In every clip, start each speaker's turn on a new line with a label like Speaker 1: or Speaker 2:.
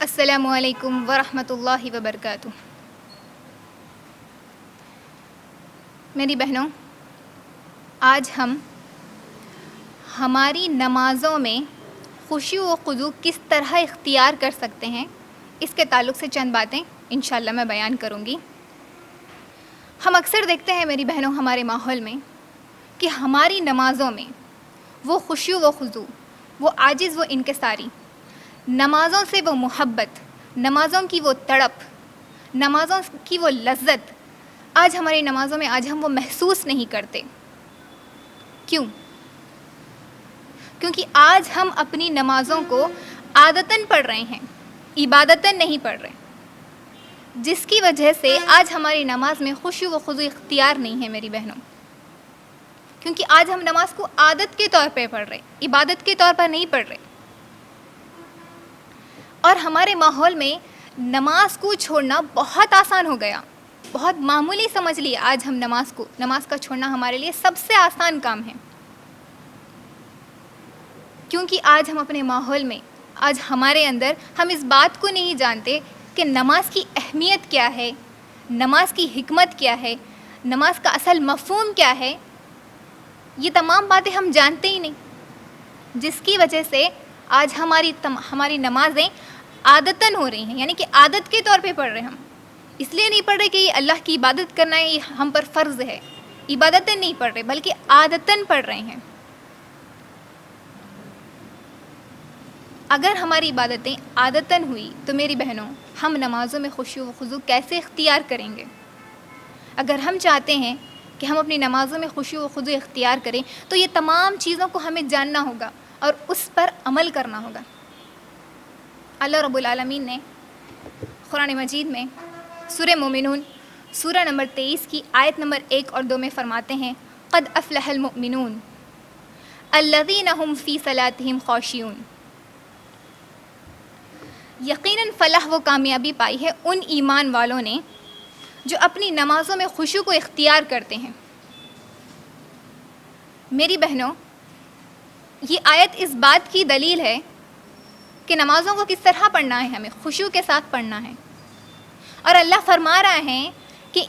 Speaker 1: السلام علیکم ورحمۃ اللہ وبرکاتہ۔ میری بہنوں، آج ہم ہماری نمازوں میں خشوع و خضوع کس طرح اختیار کر سکتے ہیں، اس کے تعلق سے چند باتیں انشاءاللہ میں بیان کروں گی۔ ہم اکثر دیکھتے ہیں میری بہنوں ہمارے ماحول میں کہ ہماری نمازوں میں وہ خشوع و خضوع، وہ عاجز و انکساری، نمازوں سے وہ محبت، نمازوں کی وہ تڑپ، نمازوں کی وہ لذت آج ہماری نمازوں میں آج ہم وہ محسوس نہیں کرتے۔ کیوں؟ کیونکہ آج ہم اپنی نمازوں کو عادتاً پڑھ رہے ہیں، عبادتاً نہیں پڑھ رہے، جس کی وجہ سے آج ہماری نماز میں خشوع و خضوع اختیار نہیں ہے میری بہنوں۔ کیونکہ آج ہم نماز کو عادت کے طور پہ پڑھ رہے، عبادت کے طور پر نہیں پڑھ رہے، اور ہمارے ماحول میں نماز کو چھوڑنا بہت آسان ہو گیا، بہت معمولی سمجھ لیے آج ہم نماز کا چھوڑنا ہمارے لیے سب سے آسان کام ہے۔ کیونکہ آج ہم اپنے ماحول میں، آج ہمارے اندر ہم اس بات کو نہیں جانتے کہ نماز کی اہمیت کیا ہے، نماز کی حکمت کیا ہے، نماز کا اصل مفہوم کیا ہے، یہ تمام باتیں ہم جانتے ہی نہیں، جس کی وجہ سے آج ہماری نمازیں عادتاً ہو رہی ہیں، یعنی کہ عادت کے طور پہ پڑھ رہے ہیں۔ ہم اس لیے نہیں پڑھ رہے کہ یہ اللہ کی عبادت کرنا ہے، یہ ہم پر فرض ہے، عبادتاً نہیں پڑھ رہے بلکہ عادتاً پڑھ رہے ہیں۔ اگر ہماری عبادتیں عادتاً ہوئی تو میری بہنوں، ہم نمازوں میں خشوع و خضوع کیسے اختیار کریں گے؟ اگر ہم چاہتے ہیں کہ ہم اپنی نمازوں میں خشوع و خضوع اختیار کریں تو یہ تمام چیزوں کو ہمیں جاننا ہوگا اور اس پر عمل کرنا ہوگا۔ اللہ رب العالمین نے قرآن مجید میں سورہ مومنون سورہ نمبر 23 کی آیت نمبر 1 اور 2 میں فرماتے ہیں، قد افلح المؤمنون الذین هم فی صلاتہم خاشعون۔ یقیناً فلاح و کامیابی پائی ہے ان ایمان والوں نے جو اپنی نمازوں میں خشوع کو اختیار کرتے ہیں۔ میری بہنوں، یہ آیت اس بات کی دلیل ہے کہ نمازوں کو کس طرح پڑھنا ہے، ہمیں خشوع کے ساتھ پڑھنا ہے، اور اللہ فرما رہا ہے کہ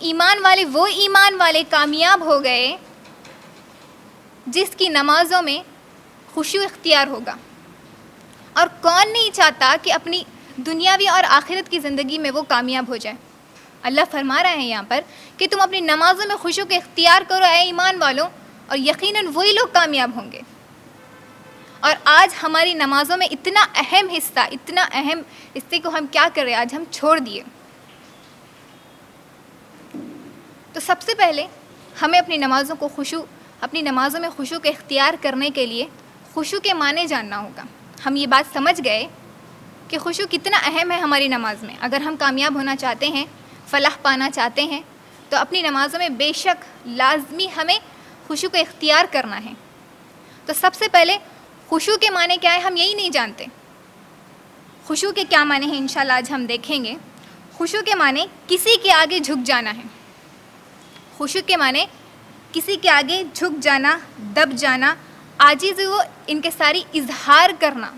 Speaker 1: وہ ایمان والے کامیاب ہو گئے جس کی نمازوں میں خشوع اختیار ہوگا۔ اور کون نہیں چاہتا کہ اپنی دنیاوی اور آخرت کی زندگی میں وہ کامیاب ہو جائے؟ اللہ فرما رہے ہیں یہاں پر کہ تم اپنی نمازوں میں خشوع کے اختیار کرو اے ایمان والوں، اور یقیناً وہی لوگ کامیاب ہوں گے۔ اور آج ہماری نمازوں میں اتنا اہم حصے کو ہم کیا کر رہے ہیں، آج ہم چھوڑ دیے۔ تو سب سے پہلے ہمیں اپنی نمازوں میں خشوع کے اختیار کرنے کے لیے خشوع کے معنی جاننا ہوگا۔ ہم یہ بات سمجھ گئے کہ خشوع کتنا اہم ہے ہماری نماز میں۔ اگر ہم کامیاب ہونا چاہتے ہیں، فلاح پانا چاہتے ہیں، تو اپنی نمازوں میں بے شک لازمی ہمیں خشوع کو اختیار کرنا ہے۔ تو سب سے پہلے خشوع کے معنی کیا ہے، ہم یہی نہیں جانتے۔ خشوع کے کیا معنی ہیں انشاءاللہ آج ہم دیکھیں گے۔ خشوع کے معنی کسی کے آگے جھک جانا ہے۔ خشوع کے معنی کسی کے آگے جھک جانا، دب جانا، عاجز و انکساری اظہار کرنا،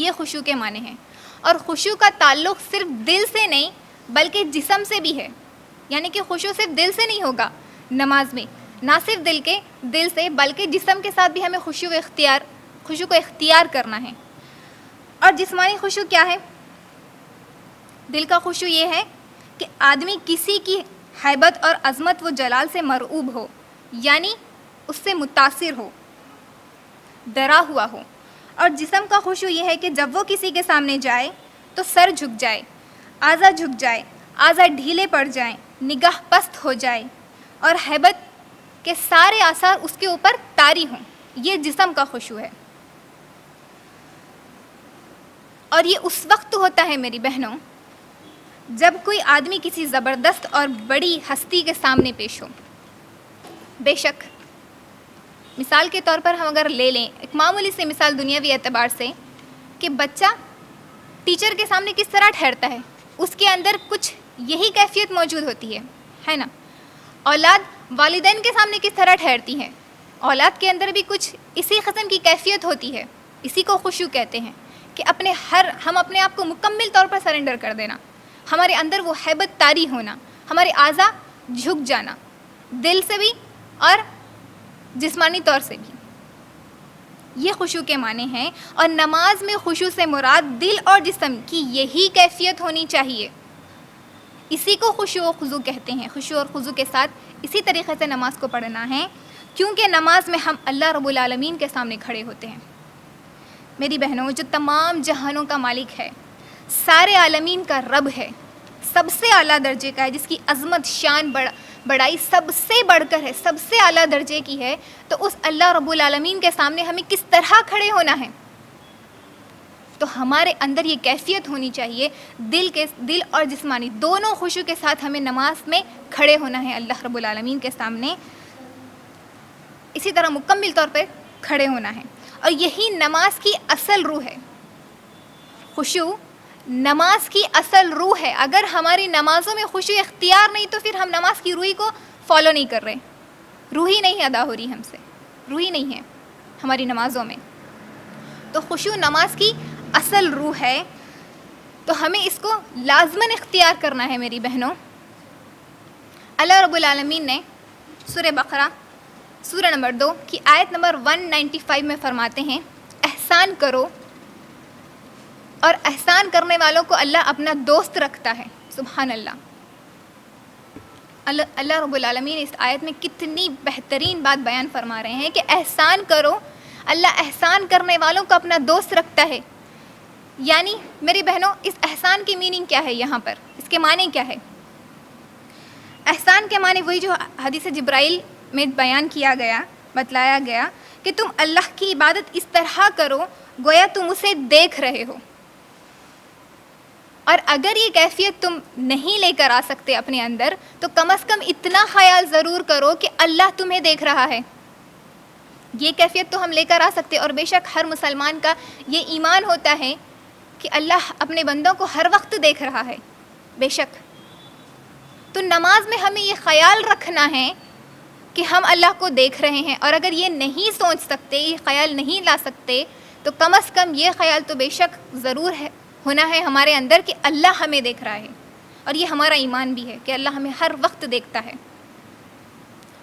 Speaker 1: یہ خشوع کے معنی ہیں۔ اور خشوع کا تعلق صرف دل سے نہیں بلکہ جسم سے بھی ہے، یعنی کہ خشوع صرف دل سے نہیں ہوگا نماز میں، نہ صرف دل سے بلکہ جسم کے ساتھ بھی ہمیں خشوع کو اختیار کرنا ہے۔ اور جسمانی خشوع کیا ہے؟ دل کا خشوع یہ ہے کہ آدمی کسی کی ہیبت اور عظمت و جلال سے مرعوب ہو، یعنی اس سے متاثر ہو، ڈرا ہوا ہو۔ اور جسم کا خشوع یہ ہے کہ جب وہ کسی کے سامنے جائے تو سر جھک جائے، اعضاء جھک جائے، اعضاء ڈھیلے پڑ جائیں، نگاہ پست ہو جائے، اور ہیبت کے سارے آثار اس کے اوپر طاری ہوں، یہ جسم کا خشوع ہے۔ اور یہ اس وقت ہوتا ہے میری بہنوں جب کوئی آدمی کسی زبردست اور بڑی ہستی کے سامنے پیش ہو۔ بے شک مثال کے طور پر ہم اگر لے لیں ایک معمولی سی مثال دنیاوی اعتبار سے، کہ بچہ ٹیچر کے سامنے کس طرح ٹھہرتا ہے، اس کے اندر کچھ یہی کیفیت موجود ہوتی ہے نا۔ اولاد والدین کے سامنے کس طرح ٹھہرتی ہے، اولاد کے اندر بھی کچھ اسی قسم کی کیفیت ہوتی ہے۔ اسی کو خشوع کہتے ہیں کہ ہم اپنے آپ کو مکمل طور پر سرنڈر کر دینا، ہمارے اندر وہ ہیبت طاری ہونا، ہمارے اعضاء جھک جانا، دل سے بھی اور جسمانی طور سے بھی. یہ خشوع کے معنی ہیں. اور نماز میں خشوع سے مراد دل اور جسم کی یہی کیفیت ہونی چاہیے. اسی کو خشوع و خضوع کہتے ہیں. خشوع اور خضوع کے ساتھ اسی طریقے سے نماز کو پڑھنا ہے، کیونکہ نماز میں ہم اللہ رب العالمین کے سامنے کھڑے ہوتے ہیں. میری بہنوں، جو تمام جہانوں کا مالک ہے، سارے عالمین کا رب ہے، سب سے اعلیٰ درجے کا ہے، جس کی عظمت، شان، بڑائی سب سے بڑھ کر ہے، سب سے اعلیٰ درجے کی ہے، تو اس اللہ رب العالمین کے سامنے ہمیں کس طرح کھڑے ہونا ہے؟ تو ہمارے اندر یہ کیفیت ہونی چاہیے، دل اور جسمانی دونوں خشوع کے ساتھ ہمیں نماز میں کھڑے ہونا ہے اللہ رب العالمین کے سامنے، اسی طرح مکمل طور پہ کھڑے ہونا ہے. اور یہی نماز کی اصل روح ہے. خشوع نماز کی اصل روح ہے. اگر ہماری نمازوں میں خشوع اختیار نہیں تو پھر ہم نماز کی روح کو فالو نہیں کر رہے، روح ہی نہیں ادا ہو رہی ہم سے، روح ہی نہیں ہے ہماری نمازوں میں. تو خشوع نماز کی اصل روح ہے، تو ہمیں اس کو لازماً اختیار کرنا ہے میری بہنوں. اللہ رب العالمین نے سورہ بقرہ سورہ نمبر 2 کی آیت نمبر 195 میں فرماتے ہیں، احسان کرو، اور احسان کرنے والوں کو اللہ اپنا دوست رکھتا ہے. سبحان اللہ. اللہ رب العالمین اس آیت میں کتنی بہترین بات بیان فرما رہے ہیں کہ احسان کرو، اللہ احسان کرنے والوں کو اپنا دوست رکھتا ہے. یعنی میری بہنوں، اس احسان کی میننگ کیا ہے یہاں پر؟ اس کے معنی کیا ہے؟ احسان کے معنی وہی جو حدیث جبرائیل میں بیان کیا گیا، بتلایا گیا کہ تم اللہ کی عبادت اس طرح کرو گویا تم اسے دیکھ رہے ہو. اور اگر یہ کیفیت تم نہیں لے کر آ سکتے اپنے اندر، تو کم از کم اتنا خیال ضرور کرو کہ اللہ تمہیں دیکھ رہا ہے. یہ کیفیت تو ہم لے کر آ سکتے، اور بے شک ہر مسلمان کا یہ ایمان ہوتا ہے کہ اللہ اپنے بندوں کو ہر وقت دیکھ رہا ہے، بے شک. تو نماز میں ہمیں یہ خیال رکھنا ہے کہ ہم اللہ کو دیکھ رہے ہیں. اور اگر یہ نہیں سوچ سکتے، یہ خیال نہیں لا سکتے، تو کم از کم یہ خیال تو بے شک ضرور ہے ہونا ہے ہمارے اندر کہ اللہ ہمیں دیکھ رہا ہے. اور یہ ہمارا ایمان بھی ہے کہ اللہ ہمیں ہر وقت دیکھتا ہے.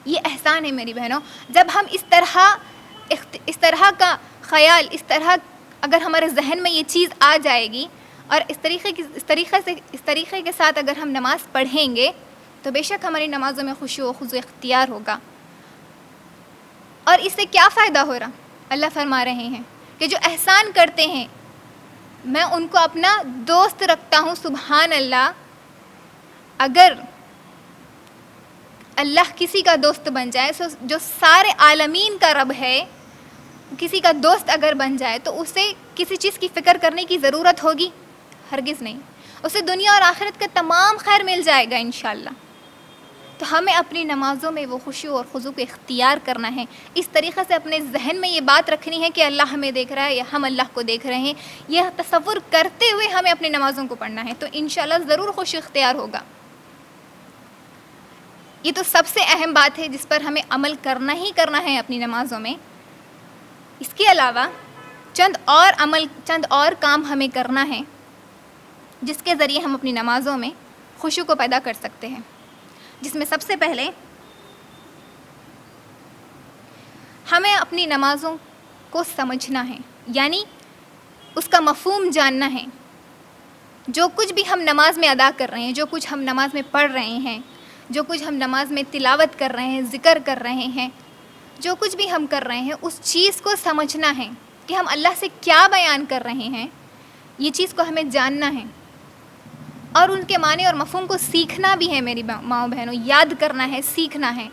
Speaker 1: یہ احسان ہے میری بہنوں. جب ہم اس طرح کا خیال، اس اگر ہمارے ذہن میں یہ چیز آ جائے گی، اور اس طریقے کے ساتھ اگر ہم نماز پڑھیں گے، تو بے شک ہماری نمازوں میں خشوع و خضوع اختیار ہوگا. اور اس سے کیا فائدہ ہو رہا؟ اللہ فرما رہے ہیں کہ جو احسان کرتے ہیں میں ان کو اپنا دوست رکھتا ہوں. سبحان اللہ. اگر اللہ کسی کا دوست بن جائے، جو سارے عالمین کا رب ہے، کسی کا دوست اگر بن جائے، تو اسے کسی چیز کی فکر کرنے کی ضرورت ہوگی؟ ہرگز نہیں. اسے دنیا اور آخرت کا تمام خیر مل جائے گا انشاءاللہ. تو ہمیں اپنی نمازوں میں وہ خشوع اور خضوع کو اختیار کرنا ہے. اس طریقے سے اپنے ذہن میں یہ بات رکھنی ہے کہ اللہ ہمیں دیکھ رہا ہے یا ہم اللہ کو دیکھ رہے ہیں. یہ تصور کرتے ہوئے ہمیں اپنی نمازوں کو پڑھنا ہے، تو انشاءاللہ ضرور خشوع اختیار ہوگا. یہ تو سب سے اہم بات ہے جس پر ہمیں عمل کرنا ہی کرنا ہے اپنی نمازوں میں. اس کے علاوہ چند اور کام ہمیں کرنا ہے جس کے ذریعے ہم اپنی نمازوں میں خشوع کو پیدا کر سکتے ہیں. جس میں سب سے پہلے ہمیں اپنی نمازوں کو سمجھنا ہے، یعنی اس کا مفہوم جاننا ہے. جو کچھ بھی ہم نماز میں ادا کر رہے ہیں، جو کچھ ہم نماز میں پڑھ رہے ہیں، جو کچھ ہم نماز میں تلاوت کر رہے ہیں، ذکر کر رہے ہیں، جو کچھ بھی ہم کر رہے ہیں، اس چیز کو سمجھنا ہے کہ ہم اللہ سے کیا بیان کر رہے ہیں. یہ چیز کو ہمیں جاننا ہے، اور ان کے معنی اور مفہوم کو سیکھنا بھی ہے میری ماؤں بہنوں. یاد کرنا ہے، سیکھنا ہے.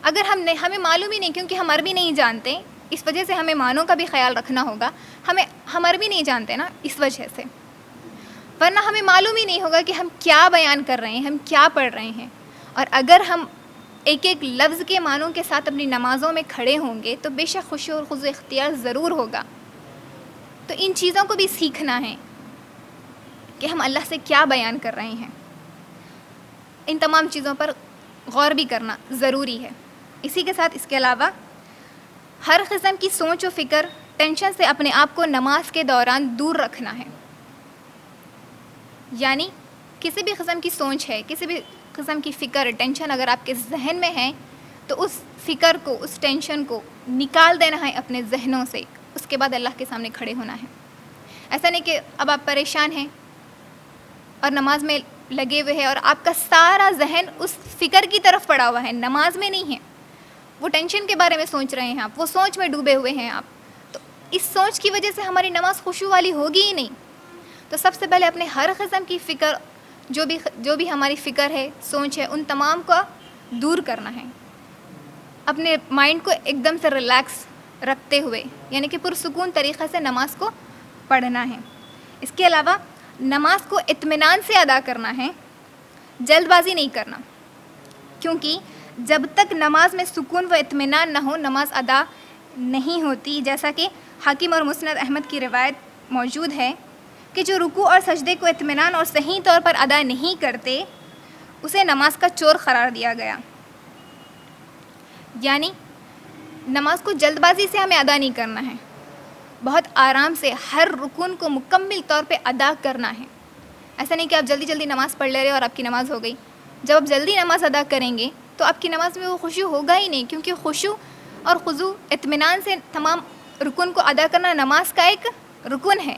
Speaker 1: اگر ہمیں معلوم ہی نہیں، کیونکہ ہم عربی نہیں جانتے، اس وجہ سے ہمیں معنوں کا بھی خیال رکھنا ہوگا. ہم عربی نہیں جانتے نا، اس وجہ سے، ورنہ ہمیں معلوم ہی نہیں ہوگا کہ ہم کیا بیان کر رہے ہیں، ہم کیا پڑھ رہے ہیں. اور اگر ہم ایک ایک لفظ کے معنوں کے ساتھ اپنی نمازوں میں کھڑے ہوں گے، تو بے شک خشوع اور خضوع اختیار ضرور ہوگا. تو ان چیزوں کو بھی سیکھنا ہے کہ ہم اللہ سے کیا بیان کر رہے ہیں. ان تمام چیزوں پر غور بھی کرنا ضروری ہے. اسی کے ساتھ اس کے علاوہ ہر قسم کی سوچ و فکر ٹینشن سے اپنے آپ کو نماز کے دوران دور رکھنا ہے. یعنی کسی بھی قسم کی سوچ ہے، کسی بھی قسم کی فکر، ٹینشن اگر آپ کے ذہن میں ہے تو اس فکر کو، اس ٹینشن کو نکال دینا ہے اپنے ذہنوں سے. اس کے بعد اللہ کے سامنے کھڑے ہونا ہے. ایسا نہیں کہ اب آپ پریشان ہیں اور نماز میں لگے ہوئے ہیں اور آپ کا سارا ذہن اس فکر کی طرف پڑا ہوا ہے، نماز میں نہیں ہے. وہ ٹینشن کے بارے میں سوچ رہے ہیں آپ، وہ سوچ میں ڈوبے ہوئے ہیں آپ. تو اس سوچ کی وجہ سے ہماری نماز خشوع والی ہوگی ہی نہیں. تو سب سے پہلے اپنے ہر قسم کی فکر، جو بھی ہماری فکر ہے، سوچ ہے، ان تمام کو دور کرنا ہے. اپنے مائنڈ کو ایک دم سے ریلیکس رکھتے ہوئے، یعنی کہ پرسکون طریقے سے نماز کو پڑھنا ہے. اس کے علاوہ نماز کو اطمینان سے ادا کرنا ہے، جلد بازی نہیں کرنا. کیونکہ جب تک نماز میں سکون و اطمینان نہ ہو نماز ادا نہیں ہوتی. جیسا کہ حاکم اور مسند احمد کی روایت موجود ہے کہ جو رکوع اور سجدے کو اطمینان اور صحیح طور پر ادا نہیں کرتے اسے نماز کا چور قرار دیا گیا. یعنی نماز کو جلد بازی سے ہمیں ادا نہیں کرنا ہے، بہت آرام سے ہر رکن کو مکمل طور پہ ادا کرنا ہے. ایسا نہیں کہ آپ جلدی جلدی نماز پڑھ لے رہے اور آپ کی نماز ہو گئی. جب آپ جلدی نماز ادا کریں گے تو آپ کی نماز میں وہ خشوع ہوگا ہی نہیں، کیونکہ خشوع اور خضوع اطمینان سے تمام رکن کو ادا کرنا نماز کا ایک رکن ہے.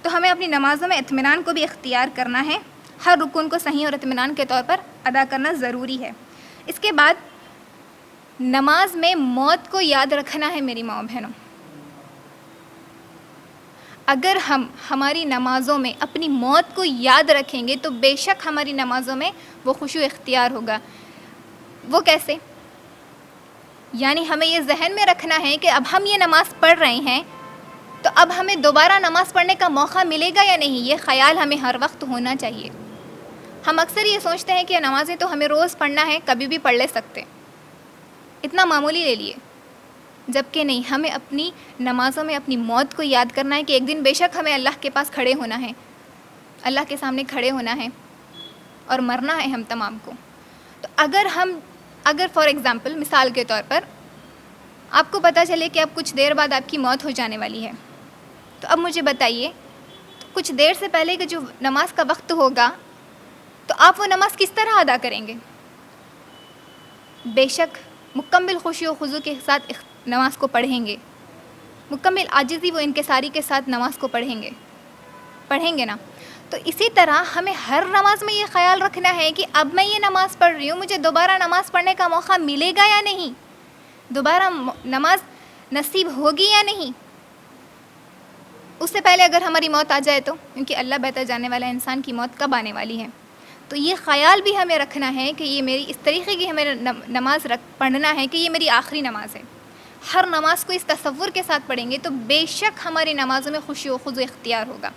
Speaker 1: تو ہمیں اپنی نمازوں میں اطمینان کو بھی اختیار کرنا ہے، ہر رکن کو صحیح اور اطمینان کے طور پر ادا کرنا ضروری ہے. اس کے بعد نماز میں موت کو یاد رکھنا ہے. میری ماں بہنوں، اگر ہم ہماری نمازوں میں اپنی موت کو یاد رکھیں گے تو بے شک ہماری نمازوں میں وہ خشوع اختیار ہوگا. وہ کیسے؟ یعنی ہمیں یہ ذہن میں رکھنا ہے کہ اب ہم یہ نماز پڑھ رہے ہیں تو اب ہمیں دوبارہ نماز پڑھنے کا موقع ملے گا یا نہیں. یہ خیال ہمیں ہر وقت ہونا چاہیے. ہم اکثر یہ سوچتے ہیں کہ نمازیں تو ہمیں روز پڑھنا ہے، کبھی بھی پڑھ لے سکتے، اتنا معمولی لے لیے. جبکہ نہیں، ہمیں اپنی نمازوں میں اپنی موت کو یاد کرنا ہے کہ ایک دن بے شک ہمیں اللہ کے پاس کھڑے ہونا ہے، اللہ کے سامنے کھڑے ہونا ہے اور مرنا ہے ہم تمام کو. تو اگر فار ایگزامپل، مثال کے طور پر آپ کو پتہ چلے کہ اب کچھ دیر بعد آپ کی موت ہو جانے والی ہے، تو اب مجھے بتائیے کچھ دیر سے پہلے کہ جو نماز کا وقت ہوگا تو آپ وہ نماز کس طرح ادا کریں گے؟ بے شک مکمل خشوع و خضوع کے ساتھ نماز کو پڑھیں گے، مکمل عاجزی و انکساری کے ساتھ نماز کو پڑھیں گے نا. تو اسی طرح ہمیں ہر نماز میں یہ خیال رکھنا ہے کہ اب میں یہ نماز پڑھ رہی ہوں، مجھے دوبارہ نماز پڑھنے کا موقع ملے گا یا نہیں، دوبارہ نماز نصیب ہوگی یا نہیں. اس سے پہلے اگر ہماری موت آ جائے تو، کیونکہ اللہ بہتر جاننے والا انسان کی موت کب آنے والی ہے. تو یہ خیال بھی ہمیں رکھنا ہے کہ یہ میری اس طریقے کی ہمیں نماز پڑھنا ہے کہ یہ میری آخری نماز ہے. ہر نماز کو اس تصور کے ساتھ پڑھیں گے تو بے شک ہماری نمازوں میں خشوع و خضوع اختیار ہوگا.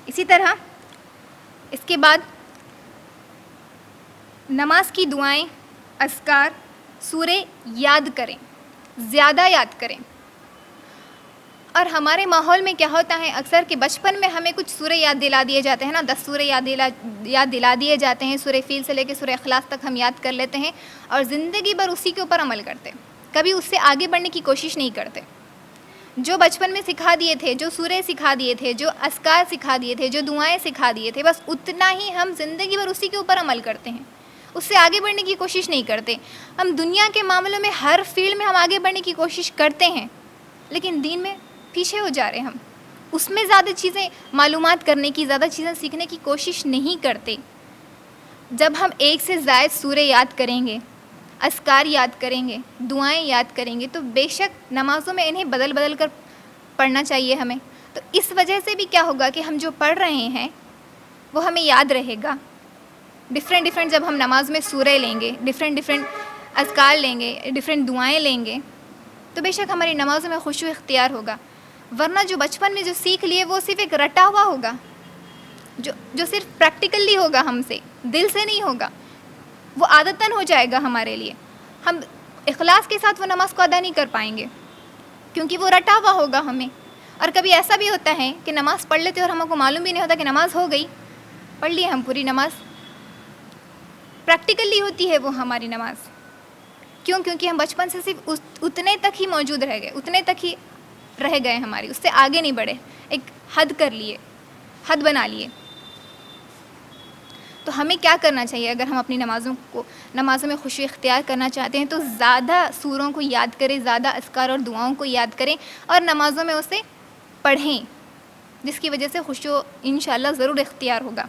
Speaker 1: اسی طرح اس کے بعد نماز کی دعائیں، اذکار، سورے یاد کریں، زیادہ یاد کریں. اور ہمارے ماحول میں کیا ہوتا ہے اکثر کہ بچپن میں ہمیں کچھ سورے یاد دلا دیے جاتے ہیں نا، 10 سورے یاد دلا دیے جاتے ہیں. سورہ فیل سے لے کے سورہ اخلاص تک ہم یاد کر لیتے ہیں اور زندگی بھر اسی کے اوپر عمل کرتے ہیں، کبھی اس سے آگے بڑھنے کی کوشش نہیں کرتے. جو بچپن میں سکھا دیے تھے، جو سورے سکھا دیے تھے، جو اذکار سکھا دیے تھے، جو دعائیں سکھا دیے تھے، بس اتنا ہی ہم زندگی بھر اسی کے اوپر عمل کرتے ہیں، اس سے آگے بڑھنے کی کوشش نہیں کرتے. ہم دنیا کے معاملوں میں ہر فیلڈ میں ہم آگے بڑھنے کی کوشش کرتے ہیں، لیکن دین میں پیچھے ہو جا رہے. ہم اس میں زیادہ چیزیں معلومات کرنے کی، زیادہ چیزیں سیکھنے کی کوشش نہیں کرتے. جب ہم ایک سے زائد سورے یاد کریں گے، اذکار یاد کریں گے، دعائیں یاد کریں گے، تو بے شک نمازوں میں انہیں بدل بدل کر پڑھنا چاہیے ہمیں. تو اس وجہ سے بھی کیا ہوگا کہ ہم جو پڑھ رہے ہیں وہ ہمیں یاد رہے گا. ڈفرینٹ جب ہم نماز میں سورے لیں گے، ڈفرینٹ اذکار لیں گے، ڈفرینٹ دعائیں لیں گے، تو بے شک ہماری نمازوں میں خشوع اختیار ہوگا. ورنہ جو بچپن میں جو سیکھ لیے وہ صرف ایک رٹا ہوا ہوگا، جو صرف پریکٹیکلی ہوگا، ہم سے دل سے نہیں ہوگا، وہ عادتاً ہو جائے گا ہمارے لیے. ہم اخلاص کے ساتھ وہ نماز کو ادا نہیں کر پائیں گے کیونکہ وہ رٹا ہوا ہوگا ہمیں. اور کبھی ایسا بھی ہوتا ہے کہ نماز پڑھ لیتے اور ہم کو معلوم بھی نہیں ہوتا کہ نماز ہو گئی، پڑھ لی ہم پوری نماز، پریکٹیکلی ہوتی ہے وہ ہماری نماز. کیوں؟ کیونکہ ہم بچپن سے صرف اتنے تک ہی موجود رہ گئے، اتنے تک ہی رہ گئے ہماری، اس سے آگے نہیں بڑھے، ایک حد کر لیے، حد بنا لیے۔ تو ہمیں کیا کرنا چاہیے اگر ہم اپنی نمازوں میں خشوع اختیار کرنا چاہتے ہیں؟ تو زیادہ سوروں کو یاد کریں، زیادہ اذکار اور دعاؤں کو یاد کریں اور نمازوں میں اسے پڑھیں، جس کی وجہ سے خشوع انشاءاللہ ضرور اختیار ہوگا۔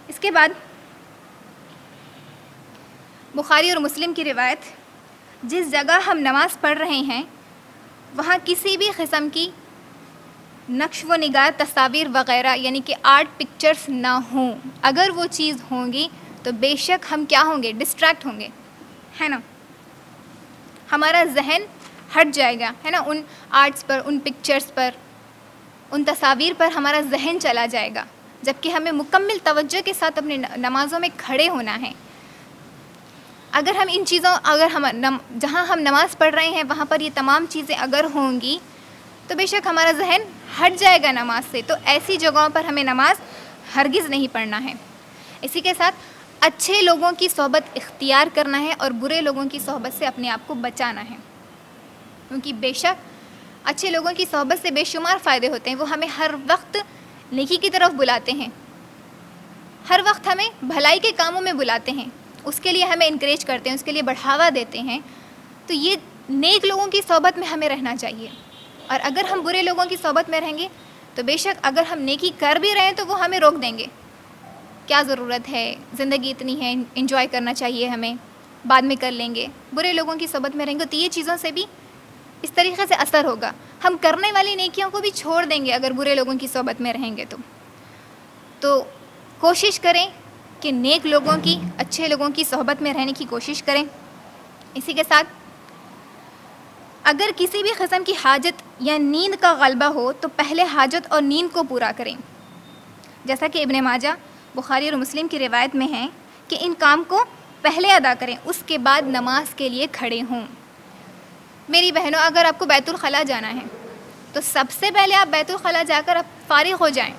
Speaker 1: اس کے بعد بخاری اور مسلم کی روایت، جس جگہ ہم نماز پڑھ رہے ہیں وہاں کسی بھی قسم کی نقش و نگار، تصاویر وغیرہ یعنی کہ آرٹ پکچرز نہ ہوں۔ اگر وہ چیز ہوں گی تو بے شک ہم کیا ہوں گے؟ ڈسٹریکٹ ہوں گے، ہے نا، ہمارا ذہن ہٹ جائے گا، ہے نا، ان آرٹس پر، ان پکچرز پر، ان تصاویر پر ہمارا ذہن چلا جائے گا، جبکہ ہمیں مکمل توجہ کے ساتھ اپنے نمازوں میں کھڑے ہونا ہے۔ اگر ہم ان چیزوں، جہاں ہم نماز پڑھ رہے ہیں وہاں پر یہ تمام چیزیں اگر ہوں گی تو بے شک ہمارا ذہن ہٹ جائے گا نماز سے، تو ایسی جگہوں پر ہمیں نماز ہرگز نہیں پڑھنا ہے۔ اسی کے ساتھ اچھے لوگوں کی صحبت اختیار کرنا ہے اور برے لوگوں کی صحبت سے اپنے آپ کو بچانا ہے، کیونکہ بے شک اچھے لوگوں کی صحبت سے بے شمار فائدے ہوتے ہیں، وہ ہمیں ہر وقت نیکی کی طرف بلاتے ہیں، ہر وقت ہمیں بھلائی کے کاموں میں بلاتے ہیں، اس کے لیے ہمیں انکریج کرتے ہیں، اس کے لیے بڑھاوا دیتے ہیں۔ تو یہ نیک لوگوں کی صحبت میں ہمیں رہنا چاہیے، اور اگر ہم برے لوگوں کی صحبت میں رہیں گے تو بے شک اگر ہم نیکی کر بھی رہے ہیں تو وہ ہمیں روک دیں گے، کیا ضرورت ہے، زندگی اتنی ہے، انجوائے کرنا چاہیے ہمیں، بعد میں کر لیں گے۔ برے لوگوں کی صحبت میں رہیں گے تو یہ چیزوں سے بھی اس طریقے سے اثر ہوگا، ہم کرنے والی نیکیوں کو بھی چھوڑ دیں گے اگر برے لوگوں کی صحبت میں رہیں گے تو کوشش کریں کہ نیک لوگوں کی، اچھے لوگوں کی صحبت میں رہنے کی کوشش کریں۔ اسی کے ساتھ اگر کسی بھی قسم کی حاجت یا نیند کا غلبہ ہو تو پہلے حاجت اور نیند کو پورا کریں، جیسا کہ ابن ماجہ، بخاری اور مسلم کی روایت میں ہے کہ ان کام کو پہلے ادا کریں، اس کے بعد نماز کے لیے کھڑے ہوں۔ میری بہنوں، اگر آپ کو بیت الخلاء جانا ہے تو سب سے پہلے آپ بیت الخلاء جا کر آپ فارغ ہو جائیں،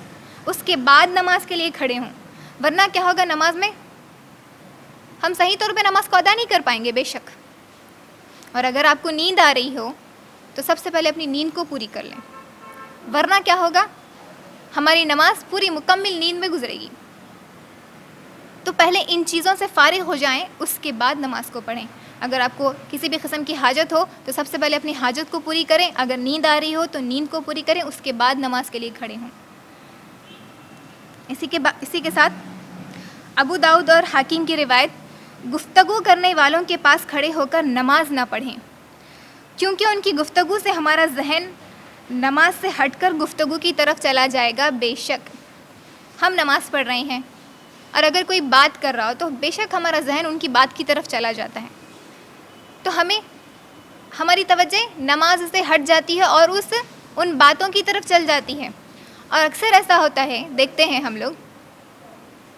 Speaker 1: اس کے بعد نماز کے لیے کھڑے ہوں، ورنہ کیا ہوگا، نماز میں ہم صحیح طور پہ نماز کو ادا نہیں کر پائیں گے بے شک۔ اور اگر آپ کو نیند آ رہی ہو تو سب سے پہلے اپنی نیند کو پوری کر لیں، ورنہ کیا ہوگا، ہماری نماز پوری مکمل نیند میں گزرے گی۔ تو پہلے ان چیزوں سے فارغ ہو جائیں، اس کے بعد نماز کو پڑھیں۔ اگر آپ کو کسی بھی قسم کی حاجت ہو تو سب سے پہلے اپنی حاجت کو پوری کریں، اگر نیند آ رہی ہو تو نیند کو پوری کریں، اس کے بعد نماز کے لیے کھڑے ہوں۔ اسی کے ساتھ ابو داؤد اور حاکم کی روایت، گفتگو کرنے والوں کے پاس کھڑے ہو کر نماز نہ پڑھیں، کیونکہ ان کی گفتگو سے ہمارا ذہن نماز سے ہٹ کر گفتگو کی طرف چلا جائے گا۔ بے شک ہم نماز پڑھ رہے ہیں اور اگر کوئی بات کر رہا ہو تو بے شک ہمارا ذہن ان کی بات کی طرف چلا جاتا ہے، تو ہماری توجہ نماز سے ہٹ جاتی ہے اور ان باتوں کی طرف چل جاتی ہے۔ اور اکثر ایسا ہوتا ہے، دیکھتے ہیں ہم لوگ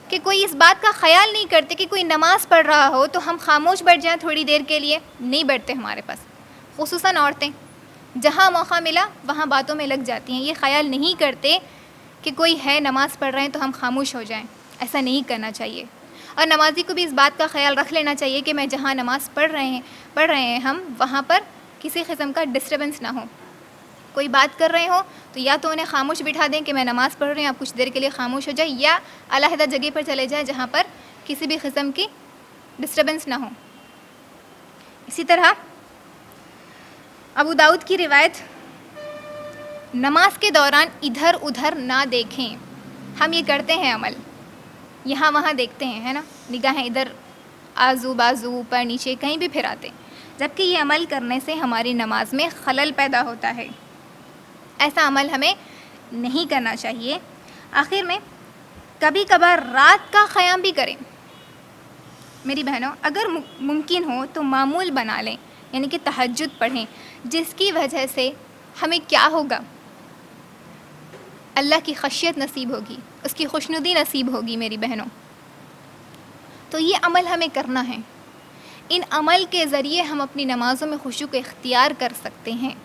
Speaker 1: کہ کوئی اس بات کا خیال نہیں کرتے کہ کوئی نماز پڑھ رہا ہو تو ہم خاموش بیٹھ جائیں تھوڑی دیر کے لیے، نہیں بیٹھتے ہمارے پاس، خصوصاً عورتیں جہاں موقع ملا وہاں باتوں میں لگ جاتی ہیں، یہ خیال نہیں کرتے کہ کوئی ہے نماز پڑھ رہے ہیں تو ہم خاموش ہو جائیں، ایسا نہیں کرنا چاہیے۔ اور نمازی کو بھی اس بات کا خیال رکھ لینا چاہیے کہ میں جہاں نماز پڑھ رہے ہیں ہم وہاں پر کسی قسم کا ڈسٹربنس نہ ہو، کوئی بات کر رہے ہوں تو یا تو انہیں خاموش بٹھا دیں کہ میں نماز پڑھ رہی ہوں، آپ کچھ دیر کے لیے خاموش ہو جائیں، یا علیحدہ جگہ پر چلے جائیں جہاں پر کسی بھی قسم کی ڈسٹربنس نہ ہو۔ اسی طرح ابو داؤد کی روایت، نماز کے دوران ادھر ادھر نہ دیکھیں۔ ہم یہ کرتے ہیں عمل، یہاں وہاں دیکھتے ہیں، ہے نا، نگاہیں ادھر آزو بازو اوپر نیچے کہیں بھی پھراتے، جبکہ یہ عمل کرنے سے ہماری نماز میں خلل پیدا ہوتا ہے، ایسا عمل ہمیں نہیں کرنا چاہیے۔ آخر میں کبھی کبھار رات کا قیام بھی کریں۔ میری بہنوں، اگر ممکن ہو تو معمول بنا لیں، یعنی کہ تہجد پڑھیں، جس کی وجہ سے ہمیں کیا ہوگا، اللہ کی خشیت نصیب ہوگی، اس کی خوشنودی نصیب ہوگی میری بہنوں۔ تو یہ عمل ہمیں کرنا ہے، ان عمل کے ذریعے ہم اپنی نمازوں میں خشوع کو اختیار کر سکتے ہیں۔